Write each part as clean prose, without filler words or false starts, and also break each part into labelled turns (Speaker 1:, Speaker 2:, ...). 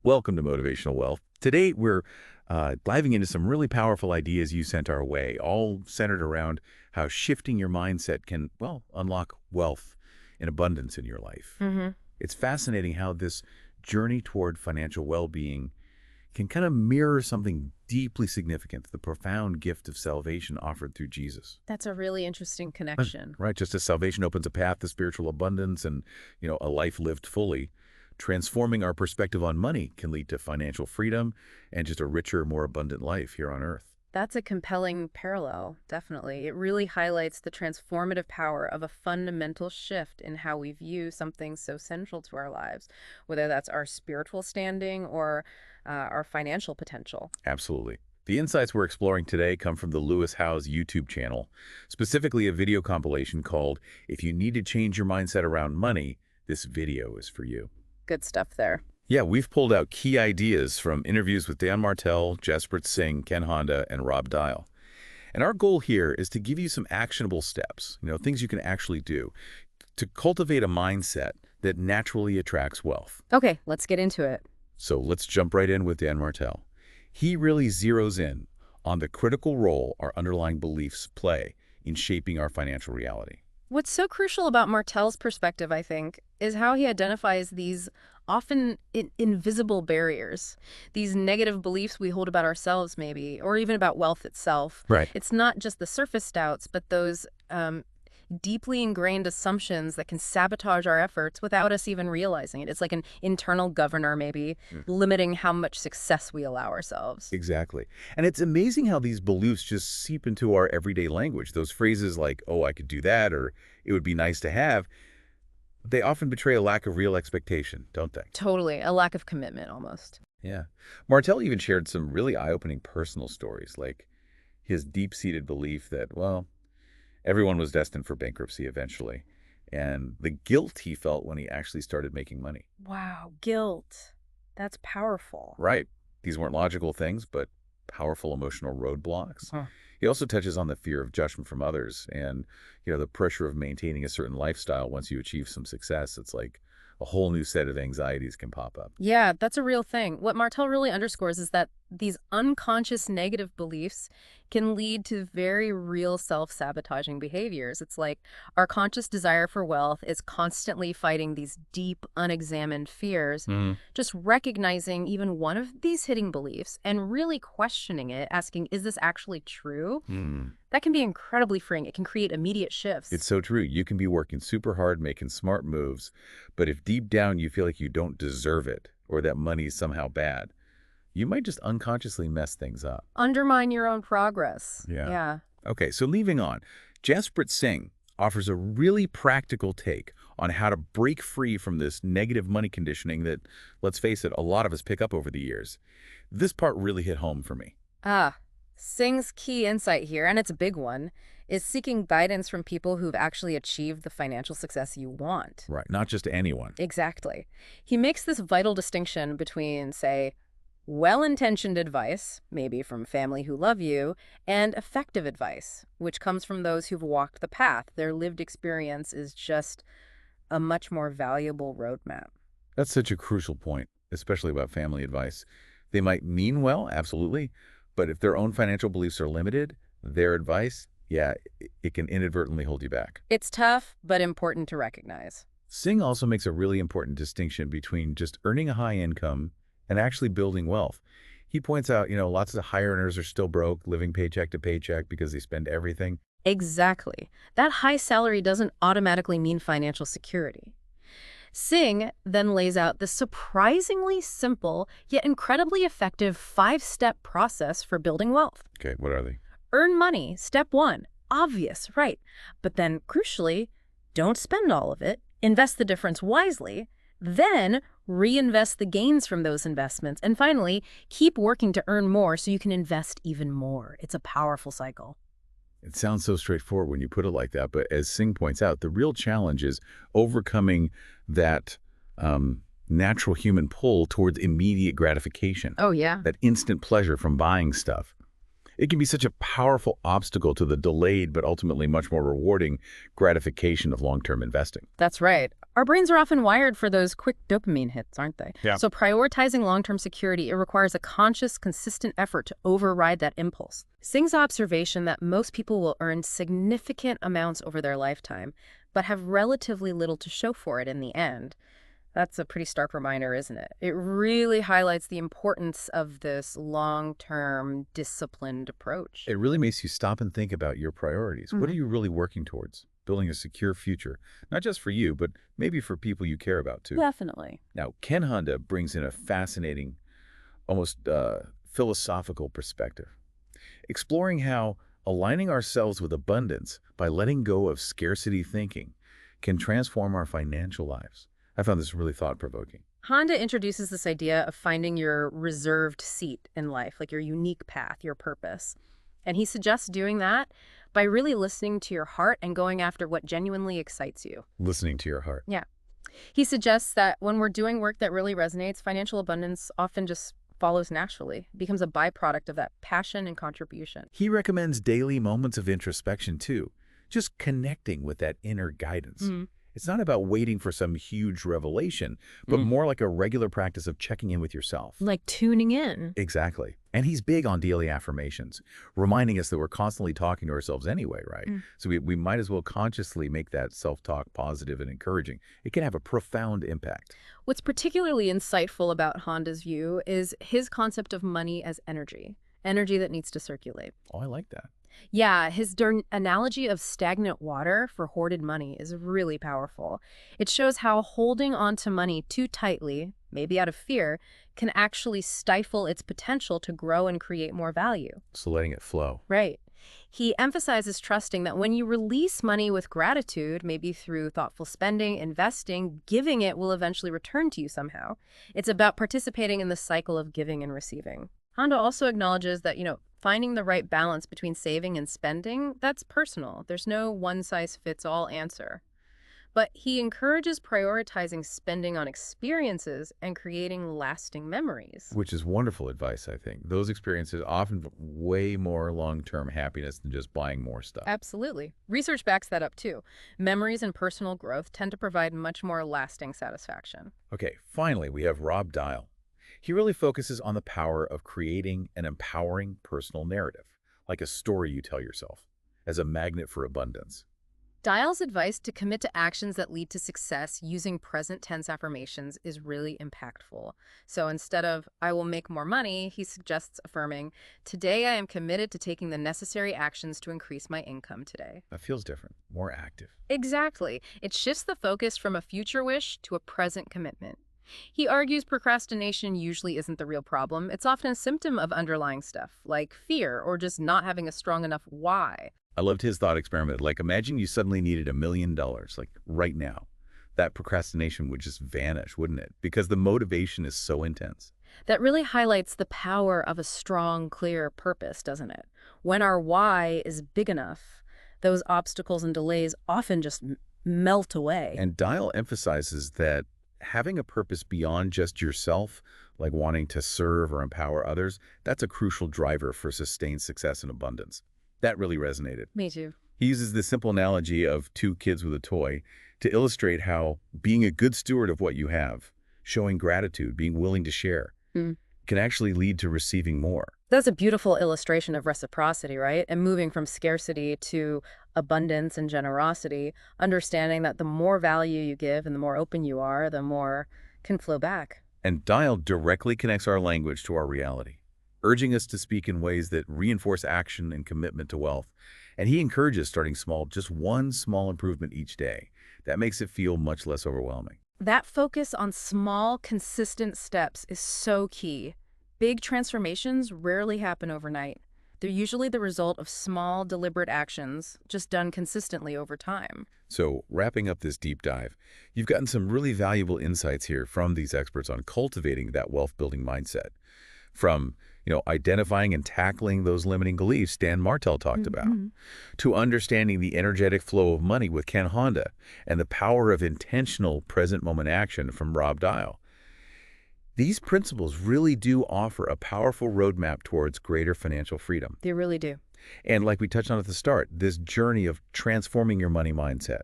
Speaker 1: Welcome to Motivational Wealth. Today, we're diving into some really powerful ideas you sent our way, all centered around how shifting your mindset can, well, unlock wealth and abundance in your life.
Speaker 2: Hmm.
Speaker 1: It's fascinating how this journey toward financial well-being can kind of mirror something deeply significant, the profound gift of salvation offered through Jesus.
Speaker 2: That's a really interesting
Speaker 1: Right,
Speaker 2: connection.
Speaker 1: right. Just as salvation opens a path to spiritual abundance and, a life lived fully, transforming our perspective on money can lead to financial freedom and just a richer, more abundant life here on earth.
Speaker 2: That's a compelling parallel, definitely. It really highlights the transformative power of a fundamental shift in how we view something so central to our lives, whether that's our spiritual standing or our financial potential.
Speaker 1: Absolutely. The insights we're exploring today come from the Lewis Howes YouTube channel, specifically a video compilation called "If You Need to Change Your Mindset Around Money, This Video is for You."
Speaker 2: Good stuff there.
Speaker 1: Yeah, we've pulled out key ideas from interviews with Dan Martell, Jasprit Singh, Ken Honda, and Rob Dial. And our goal here is to give you some actionable steps, things you can actually do to cultivate a mindset that naturally attracts wealth.
Speaker 2: Okay, let's get into it.
Speaker 1: So let's jump right in with Dan Martell. He really zeroes in on the critical role our underlying beliefs play in shaping our financial reality.
Speaker 2: What's so crucial about Martell's perspective, I think, is how he identifies these often invisible barriers, these negative beliefs we hold about ourselves, maybe, or even about wealth itself.
Speaker 1: Right.
Speaker 2: It's not just the surface doubts, but those deeply ingrained assumptions that can sabotage our efforts without us even realizing it. It's like an internal governor, maybe, limiting how much success we allow ourselves.
Speaker 1: Exactly. And it's amazing how these beliefs just seep into our everyday language. Those phrases like, oh, I could do that, or it would be nice to have, they often betray a lack of real expectation, don't they?
Speaker 2: Totally. A lack of commitment, almost.
Speaker 1: Yeah. Martell even shared some really eye-opening personal stories, like his deep-seated belief that, well, everyone was destined for bankruptcy eventually, and the guilt he felt when he actually started making money.
Speaker 2: Wow, guilt. That's powerful.
Speaker 1: Right. These weren't logical things, but powerful emotional roadblocks.
Speaker 2: Huh.
Speaker 1: He also touches on the fear of judgment from others and, the pressure of maintaining a certain lifestyle once you achieve some success. It's like a whole new set of anxieties can pop up.
Speaker 2: Yeah, that's a real thing. What Martell really underscores is that these unconscious negative beliefs can lead to very real self-sabotaging behaviors. It's like our conscious desire for wealth is constantly fighting these deep, unexamined fears. Just recognizing even one of these hitting beliefs and really questioning it, asking, is this actually true? That can be incredibly freeing. It can create immediate shifts.
Speaker 1: It's so true. You can be working super hard, making smart moves, but if deep down you feel like you don't deserve it or that money is somehow bad, you might just unconsciously mess things up.
Speaker 2: Undermine your own progress.
Speaker 1: Yeah.
Speaker 2: Yeah.
Speaker 1: Okay, so leaving on, Jasprit Singh offers a really practical take on how to break free from this negative money conditioning that, let's face it, a lot of us pick up over the years. This part really hit home for me.
Speaker 2: Singh's key insight here, and it's a big one, is seeking guidance from people who've actually achieved the financial success you want.
Speaker 1: Right, not just anyone.
Speaker 2: Exactly. He makes this vital distinction between, say, well-intentioned advice, maybe from family who love you, and effective advice, which comes from those who've walked the path. Their lived experience is just a much more valuable roadmap.
Speaker 1: That's such a crucial point, especially about family advice. They might mean well, absolutely, but if their own financial beliefs are limited, their advice, yeah, it can inadvertently hold you back.
Speaker 2: It's tough, but important to recognize.
Speaker 1: Singh also makes a really important distinction between just earning a high income and actually building wealth. He points out, lots of high earners are still broke, living paycheck to paycheck because they spend everything.
Speaker 2: Exactly. That high salary doesn't automatically mean financial security. Singh then lays out the surprisingly simple yet incredibly effective 5-step process for building wealth.
Speaker 1: Okay, what are they?
Speaker 2: Earn money, step 1. Obvious, right? But then, crucially, don't spend all of it. Invest the difference wisely. Then reinvest the gains from those investments. And finally, keep working to earn more so you can invest even more. It's a powerful cycle.
Speaker 1: It sounds so straightforward when you put it like that, but as Singh points out, the real challenge is overcoming that natural human pull towards immediate gratification.
Speaker 2: Oh, yeah.
Speaker 1: That instant pleasure from buying stuff. It can be such a powerful obstacle to the delayed but ultimately much more rewarding gratification of long-term investing.
Speaker 2: That's right. Our brains are often wired for those quick dopamine hits, aren't they?
Speaker 1: Yeah.
Speaker 2: So prioritizing long-term security, it requires a conscious, consistent effort to override that impulse. Singh's observation that most people will earn significant amounts over their lifetime, but have relatively little to show for it in the end. That's a pretty stark reminder, isn't it? It really highlights the importance of this long-term, disciplined approach.
Speaker 1: It really makes you stop and think about your priorities. What are you really working towards? Building a secure future, not just for you, but maybe for people you care about too.
Speaker 2: Definitely.
Speaker 1: Now, Ken Honda brings in a fascinating, almost philosophical perspective, exploring how aligning ourselves with abundance by letting go of scarcity thinking can transform our financial lives. I found this really thought-provoking.
Speaker 2: Honda introduces this idea of finding your reserved seat in life, like your unique path, your purpose. And he suggests doing that by really listening to your heart and going after what genuinely excites you.
Speaker 1: Listening to your heart.
Speaker 2: Yeah. He suggests that when we're doing work that really resonates, financial abundance often just follows naturally, becomes a byproduct of that passion and contribution.
Speaker 1: He recommends daily moments of introspection too, just connecting with that inner guidance. It's not about waiting for some huge revelation, but more like a regular practice of checking in with yourself.
Speaker 2: Like tuning in.
Speaker 1: Exactly. And he's big on daily affirmations, reminding us that we're constantly talking to ourselves anyway, right? So we might as well consciously make that self-talk positive and encouraging. It can have a profound impact.
Speaker 2: What's particularly insightful about Honda's view is his concept of money as energy, energy that needs to circulate.
Speaker 1: Oh, I like that.
Speaker 2: Yeah, his analogy of stagnant water for hoarded money is really powerful. It shows how holding on to money too tightly, maybe out of fear, can actually stifle its potential to grow and create more value.
Speaker 1: So letting it flow.
Speaker 2: Right. He emphasizes trusting that when you release money with gratitude, maybe through thoughtful spending, investing, giving it will eventually return to you somehow. It's about participating in the cycle of giving and receiving. Honda also acknowledges that, finding the right balance between saving and spending, that's personal. There's no one-size-fits-all answer. But he encourages prioritizing spending on experiences and creating lasting memories.
Speaker 1: Which is wonderful advice, I think. Those experiences often way more long-term happiness than just buying more stuff.
Speaker 2: Absolutely. Research backs that up too. Memories and personal growth tend to provide much more lasting satisfaction.
Speaker 1: Okay, finally, we have Rob Dial. He really focuses on the power of creating an empowering personal narrative, like a story you tell yourself, as a magnet for abundance.
Speaker 2: Dial's advice to commit to actions that lead to success using present tense affirmations is really impactful. So instead of, I will make more money, he suggests affirming, today I am committed to taking the necessary actions to increase my income today.
Speaker 1: That feels different, more active.
Speaker 2: Exactly. It shifts the focus from a future wish to a present commitment. He argues procrastination usually isn't the real problem. It's often a symptom of underlying stuff, like fear or just not having a strong enough why.
Speaker 1: I loved his thought experiment. Like, imagine you suddenly needed $1 million, like right now. That procrastination would just vanish, wouldn't it? Because the motivation is so intense.
Speaker 2: That really highlights the power of a strong, clear purpose, doesn't it? When our why is big enough, those obstacles and delays often just melt away.
Speaker 1: And Dial emphasizes that having a purpose beyond just yourself, like wanting to serve or empower others, that's a crucial driver for sustained success and abundance. That really resonated.
Speaker 2: Me too.
Speaker 1: He uses the simple analogy of two kids with a toy to illustrate how being a good steward of what you have, showing gratitude, being willing to share, can actually lead to receiving more.
Speaker 2: That's a beautiful illustration of reciprocity, right? And moving from scarcity to abundance and generosity, understanding that the more value you give and the more open you are, the more can flow back.
Speaker 1: And Dial directly connects our language to our reality, urging us to speak in ways that reinforce action and commitment to wealth. And he encourages starting small, just one small improvement each day. That makes it feel much less overwhelming.
Speaker 2: That focus on small, consistent steps is so key. Big transformations rarely happen overnight. They're usually the result of small, deliberate actions, just done consistently over time.
Speaker 1: So, wrapping up this deep dive, you've gotten some really valuable insights here from these experts on cultivating that wealth-building mindset. From, identifying and tackling those limiting beliefs Dan Martell talked about, to understanding the energetic flow of money with Ken Honda and the power of intentional present moment action from Rob Dial. These principles really do offer a powerful roadmap towards greater financial freedom.
Speaker 2: They really do.
Speaker 1: And like we touched on at the start, this journey of transforming your money mindset,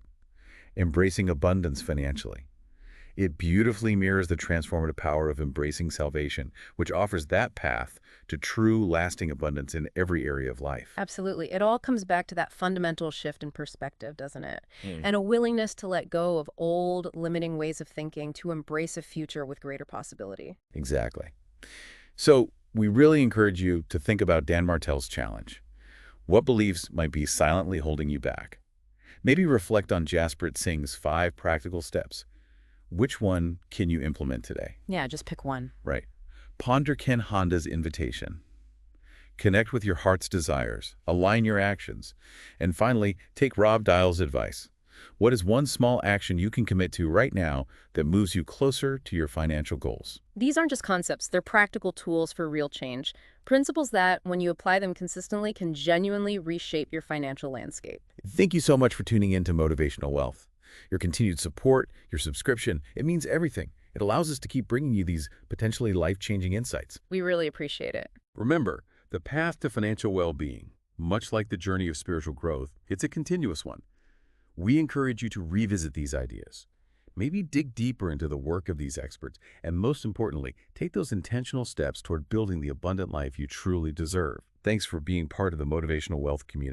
Speaker 1: embracing abundance financially, it beautifully mirrors the transformative power of embracing salvation, which offers that path to true, lasting abundance in every area of life.
Speaker 2: Absolutely. It all comes back to that fundamental shift in perspective, doesn't it?
Speaker 1: Mm.
Speaker 2: And a willingness to let go of old, limiting ways of thinking to embrace a future with greater possibility.
Speaker 1: Exactly. So we really encourage you to think about Dan Martell's challenge. What beliefs might be silently holding you back? Maybe reflect on Jasprit Singh's 5 practical steps. Which one can you implement today?
Speaker 2: Yeah, just pick one.
Speaker 1: Right. Ponder Ken Honda's invitation. Connect with your heart's desires. Align your actions. And finally, take Rob Dial's advice. What is one small action you can commit to right now that moves you closer to your financial goals?
Speaker 2: These aren't just concepts, they're practical tools for real change. Principles that, when you apply them consistently, can genuinely reshape your financial landscape.
Speaker 1: Thank you so much for tuning in to Motivational Wealth. Your continued support, your subscription, it means everything. It allows us to keep bringing you these potentially life-changing insights.
Speaker 2: We really appreciate it.
Speaker 1: Remember, the path to financial well-being, much like the journey of spiritual growth, it's a continuous one. We encourage you to revisit these ideas. Maybe dig deeper into the work of these experts, and most importantly, take those intentional steps toward building the abundant life you truly deserve. Thanks for being part of the Motivational Wealth community.